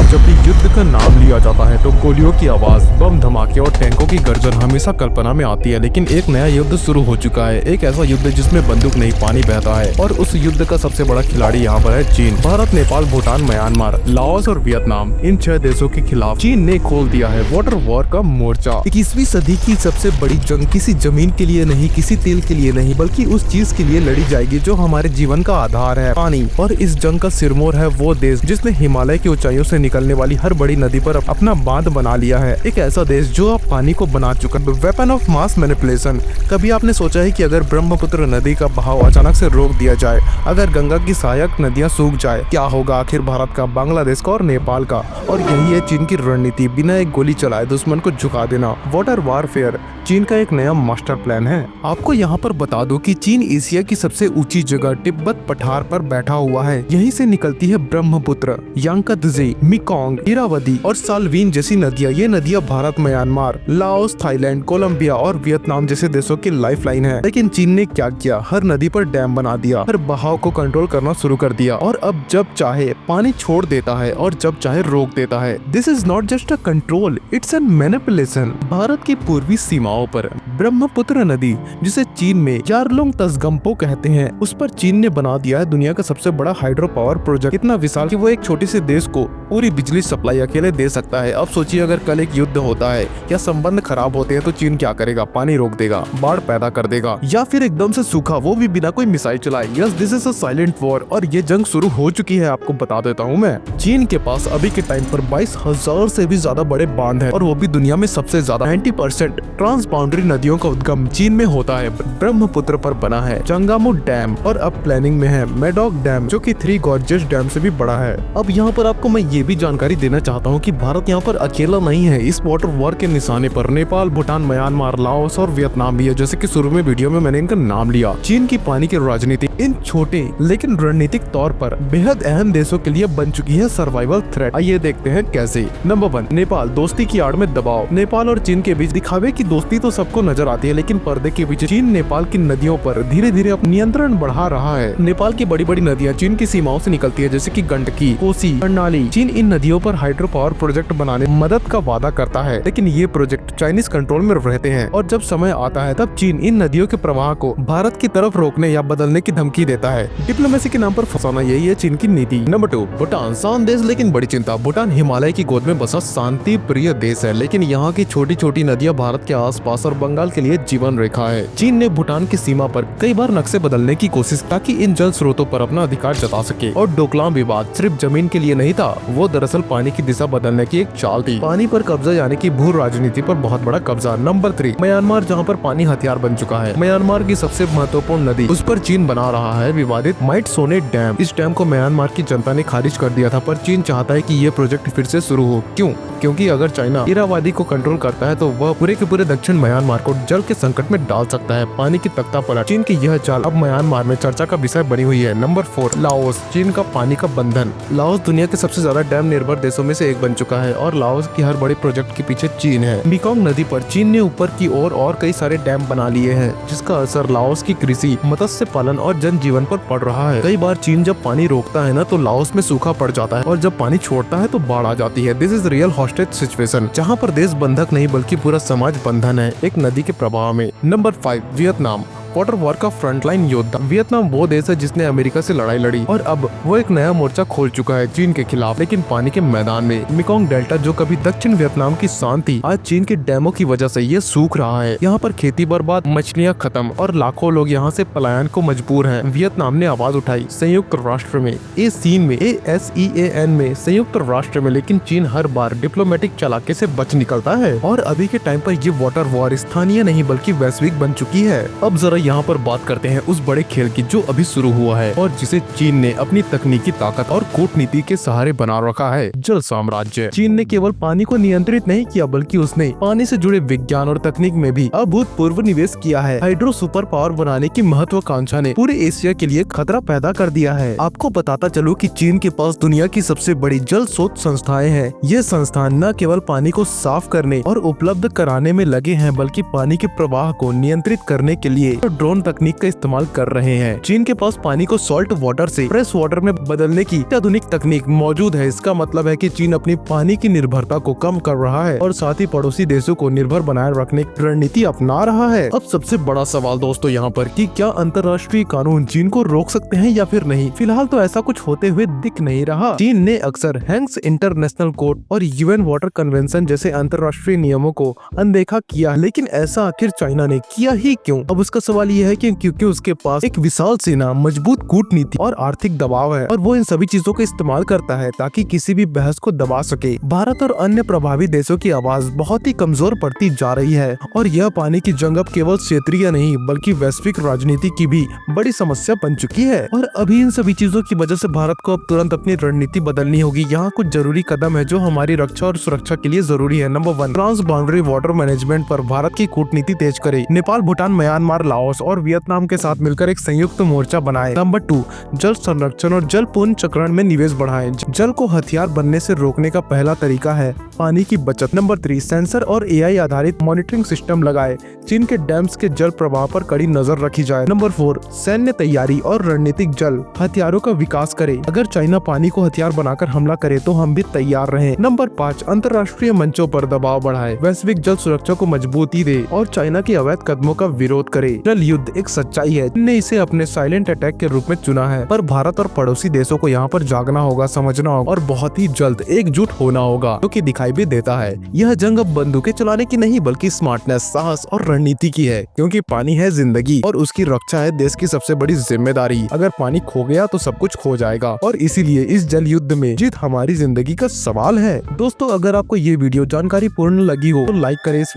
जब भी युद्ध का नाम लिया जाता है तो गोलियों की आवाज, बम धमाके और टैंकों की गर्जन हमेशा कल्पना में आती है। लेकिन एक नया युद्ध शुरू हो चुका है, एक ऐसा युद्ध जिसमें बंदूक नहीं पानी बहता है। और उस युद्ध का सबसे बड़ा खिलाड़ी यहाँ पर है चीन। भारत, नेपाल, भूटान, म्यांमार, लाओस और वियतनाम, इन 6 देशों के खिलाफ चीन ने खोल दिया है वाटर वॉर का मोर्चा। 21वीं सदी की सबसे बड़ी जंग किसी जमीन के लिए नहीं, किसी तेल के लिए नहीं, बल्कि उस चीज के लिए लड़ी जाएगी जो हमारे जीवन का आधार है, पानी। और इस जंग का सिरमौर है वो देश जिसने हिमालय की ऊंचाइयों से निकलने वाली हर बड़ी नदी पर अपना बांध बना लिया है। एक ऐसा देश जो अब पानी को बना चुका है वेपन ऑफ मास मैनिपुलेशन। कभी आपने सोचा है कि अगर ब्रह्मपुत्र नदी का बहाव अचानक से रोक दिया जाए, अगर गंगा की सहायक नदियां सूख जाए, क्या होगा आखिर भारत का, बांग्लादेश का और नेपाल का? और यही है चीन की रणनीति, बिना एक गोली चलाए दुश्मन को झुका देना। वाटर वारफेयर चीन का एक नया मास्टर प्लान है। आपको यहाँ पर बता दो कि चीन एशिया की सबसे ऊंची जगह तिब्बत पठार पर बैठा हुआ है। यहीं से निकलती है ब्रह्मपुत्र, यांगत्जे, मेकोंग, इरावदी और साल्वीन जैसी नदियाँ। ये नदियाँ Bharat, Myanmar, Laos, Thailand, Colombia और वियतनाम जैसे देशों की लाइफलाइन है। लेकिन चीन ने क्या किया? हर नदी पर डैम बना दिया, हर बहाव को कंट्रोल करना शुरू कर दिया और अब जब चाहे पानी छोड़ देता है और जब चाहे रोक देता है। This is not just a control, it's an manipulation. Bharat की पूर्वी सीमाओं पर ब्रह्मपुत्र नदी, जिसे चीन में यारलुंग तसगम्पो कहते हैं, उस पर चीन ने बना दिया है दुनिया का सबसे बड़ा हाइड्रो पावर प्रोजेक्ट। इतना विशाल कि वो एक छोटे से देश को पूरी बिजली सप्लाई अकेले दे सकता है। अब सोचिए अगर कल एक युद्ध होता है या संबंध खराब होते हैं तो चीन क्या करेगा? पानी रोक देगा, बाढ़ पैदा कर देगा या फिर एकदम से सूखा, वो भी बिना कोई मिसाइल चलाए। Yes, this is a silent war और ये जंग शुरू हो चुकी है। आपको बता देता हूँ मैं, चीन के पास अभी के टाइम पर 22,000 से भी ज्यादा बड़े बांध है और वो भी दुनिया में सबसे ज्यादा। 90% ट्रांस बाउंड्री नदियों का उद्गम चीन में होता है। ब्रह्मपुत्र पर बना है चंगामू डैम और अब प्लानिंग में है मेडोक डैम, जो कि 3 गॉर्जियस डैम से भी बड़ा है। अब यहाँ पर आपको मैं ये भी जानकारी देना चाहता हूँ कि भारत यहाँ पर अकेला नहीं है। इस वाटर वॉर के निशाने पर नेपाल, भूटान, म्यांमार, लाओस और वियतनाम भी है। जैसे कि शुरू में वीडियो में मैंने इनका नाम लिया। चीन की पानी की राजनीति इन छोटे लेकिन रणनीतिक तौर पर बेहद अहम देशों के लिए बन चुकी है सर्वाइवल थ्रेट। आइए देखते हैं कैसे। नंबर 1, नेपाल, दोस्ती की आड़ में दबाव। नेपाल और चीन के बीच दिखावे की दोस्ती तो सबको नजर आती है, लेकिन पर्दे के पीछे चीन नेपाल की नदियों पर धीरे धीरे अपना नियंत्रण बढ़ा रहा है। नेपाल की बड़ी बड़ी नदियां चीन की सीमाओं से निकलती है, जैसे कि गंडकी, कोसी, कर्णाली। चीन इन नदियों पर हाइड्रो पावर प्रोजेक्ट बनाने मदद का वादा करता है, लेकिन ये प्रोजेक्ट चाइनीज कंट्रोल में रहते हैं और जब समय आता है तब चीन इन नदियों के प्रवाह को भारत की तरफ रोकने या बदलने की धमकी देता है। डिप्लोमेसी के नाम पर फंसाना, यही है चीन की नीति। नंबर 2, भूटान, शांत देश लेकिन बड़ी चिंता। भूटान हिमालय की गोद में बसा शांति प्रिय देश है, लेकिन यहाँ की छोटी छोटी नदियाँ भारत के आसपास और बंगाल के लिए जीवन रेखा है। चीन ने भूटान की सीमा पर कई बार नक्शे बदलने की कोशिश ताकि इन जल स्रोतों पर अपना अधिकार जता सके। और डोकलाम विवाद सिर्फ जमीन के लिए नहीं था, वो दरअसल पानी की दिशा बदलने की एक चाल थी। पानी पर कब्जा यानी कि भू राजनीति पर बहुत बड़ा कब्जा। नंबर 3, म्यांमार, जहाँ पर पानी हथियार बन चुका है। म्यांमार की सबसे महत्वपूर्ण नदी, उस पर चीन बना रहा है विवादित माइटसोने डैम। इस डैम को म्यांमार की जनता ने खारिज कर दिया था, पर चीन चाहता है कि ये प्रोजेक्ट फिर से शुरू हो। क्यों? क्योंकि अगर चाइना इरावदी को कंट्रोल करता है तो वह पूरे के पूरे दक्षिण म्यांमार को जल के संकट में डाल सकता है। पानी की तख्ता पलट। चीन की यह चाल अब म्यांमार में चर्चा का विषय बनी हुई है। नंबर 4, लाओस, चीन का पानी का बंधन। लाओस दुनिया के सबसे ज्यादा डैम निर्भर देशों में से एक बन चुका है और लाओस की हर बड़ी प्रोजेक्ट के पीछे चीन है। मेकोंग नदी पर चीन ने ऊपर की ओर और कई सारे डैम बना लिए हैं, जिसका असर लाओस की कृषि, मत्स्य पालन और जनजीवन पर पड़ रहा है। कई बार चीन जब पानी रोकता है ना तो लाओस में सूखा पड़ जाता है और जब पानी छोड़ता है तो बाढ़ आ जाती है। This is real hostage situation, जहाँ पर देश बंधक नहीं बल्कि पूरा समाज बंधन है एक नदी के प्रभाव में। नंबर 5, वियतनाम, वाटर वॉर का फ्रंटलाइन योद्धा। वियतनाम वो देश है जिसने अमेरिका से लड़ाई लड़ी और अब वो एक नया मोर्चा खोल चुका है चीन के खिलाफ, लेकिन पानी के मैदान में। मेकोंग डेल्टा, जो कभी दक्षिण वियतनाम की शान थी, आज चीन के डैमों की वजह से ये सूख रहा है। यहाँ पर खेती बर्बाद, मछलियाँ खत्म और लाखों लोग यहाँ से पलायन को मजबूर हैं। वियतनाम ने आवाज उठाई संयुक्त राष्ट्र में, ASEAN में, संयुक्त राष्ट्र में, लेकिन चीन हर बार डिप्लोमेटिक चालाकी से बच निकलता है और अभी के टाइम पर ये वाटर वॉर स्थानीय नहीं बल्कि वैश्विक बन चुकी है। अब जरा यहाँ पर बात करते हैं उस बड़े खेल की जो अभी शुरू हुआ है और जिसे चीन ने अपनी तकनीकी ताकत और कूटनीति के सहारे बना रखा है, जल साम्राज्य। चीन ने केवल पानी को नियंत्रित नहीं किया बल्कि उसने पानी से जुड़े विज्ञान और तकनीक में भी अभूतपूर्व निवेश किया है। हाइड्रो सुपर पावर बनाने की महत्वाकांक्षा ने पूरे एशिया के लिए खतरा पैदा कर दिया है। आपको बताता चलूं कि चीन के पास दुनिया की सबसे बड़ी जल स्रोत संस्थाएं हैं। ये संस्थान न केवल पानी को साफ करने और उपलब्ध कराने में लगे हैं बल्कि पानी के प्रवाह को नियंत्रित करने के लिए ड्रोन तकनीक का इस्तेमाल कर रहे हैं। चीन के पास पानी को सॉल्ट वाटर से फ्रेश वाटर में बदलने की आधुनिक तकनीक मौजूद है। इसका मतलब है कि चीन अपनी पानी की निर्भरता को कम कर रहा है और साथ ही पड़ोसी देशों को निर्भर बनाए रखने की रणनीति अपना रहा है। अब सबसे बड़ा सवाल दोस्तों यहाँ पर कि क्या अंतर्राष्ट्रीय कानून चीन को रोक सकते हैं या फिर नहीं। फिलहाल तो ऐसा कुछ होते हुए दिख नहीं रहा। चीन ने अक्सर हैंक्स इंटरनेशनल कोर्ट और यूएन वाटर कन्वेंशन जैसे अंतर्राष्ट्रीय नियमों को अनदेखा किया, लेकिन ऐसा आखिर चाइना ने किया ही क्यों? अब उसका सवाल यह है कि क्योंकि उसके पास एक विशाल सेना, मजबूत कूटनीति और आर्थिक दबाव है और वो इन सभी चीजों का इस्तेमाल करता है ताकि किसी भी बहस को दबा सके। भारत और अन्य प्रभावी देशों की आवाज बहुत ही कमजोर पड़ती जा रही है और यह पानी की जंग अब केवल क्षेत्रीय नहीं बल्कि वैश्विक राजनीति की भी बड़ी समस्या बन चुकी है। और अभी इन सभी चीजों की वजह से भारत को अब तुरंत अपनी रणनीति बदलनी होगी। यहाँ कुछ जरूरी कदम है जो हमारी रक्षा और सुरक्षा के लिए जरूरी है। Number 1, trans boundary water management पर भारत की कूटनीति तेज करे। नेपाल, भूटान, म्यांमार, लाओस और वियतनाम के साथ मिलकर एक संयुक्त मोर्चा बनाए। नंबर 2, जल संरक्षण और जल पुनर्चक्रण में निवेश बढ़ाएं। जल को हथियार बनने से रोकने का पहला तरीका है पानी की बचत। नंबर 3, सेंसर और एआई आधारित मॉनिटरिंग सिस्टम लगाए। चीन के डैम्स के जल प्रवाह पर कड़ी नजर रखी जाए। नंबर 4, सैन्य तैयारी और रणनीतिक जल हथियारों का विकास करे। अगर चाइना पानी को हथियार बनाकर हमला करे तो हम भी तैयार रहें। नंबर 5, अंतर्राष्ट्रीय मंचों पर दबाव बढ़ाए, वैश्विक जल सुरक्षा को मजबूती दे और चाइना के अवैध कदमों का विरोध करे। जल युद्ध एक सच्चाई है, ने इसे अपने साइलेंट अटैक के रूप में चुना है, पर भारत और पड़ोसी देशों को यहाँ पर जागना होगा, समझना होगा और बहुत ही जल्द एकजुट होना होगा, जो कि दिखाई भी देता है। यह जंग अब बंदूकें चलाने की नहीं बल्कि स्मार्टनेस, साहस और रणनीति की है, क्योंकि पानी है जिंदगी और उसकी रक्षा है देश की सबसे बड़ी जिम्मेदारी। अगर पानी खो गया तो सब कुछ खो जाएगा और इसीलिए इस जल युद्ध में जीत हमारी जिंदगी का सवाल है। दोस्तों, अगर आपको ये वीडियो जानकारी पूर्ण लगी हो तो लाइक करें इस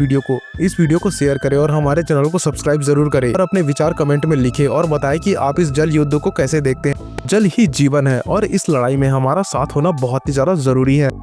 वीडियो को शेयर करें और हमारे चैनल को सब्सक्राइब जरूर करें और अपने विचार कमेंट में लिखें और बताएं कि आप इस जल युद्ध को कैसे देखते हैं। जल ही जीवन है और इस लड़ाई में हमारा साथ होना बहुत ही ज्यादा जरूरी है।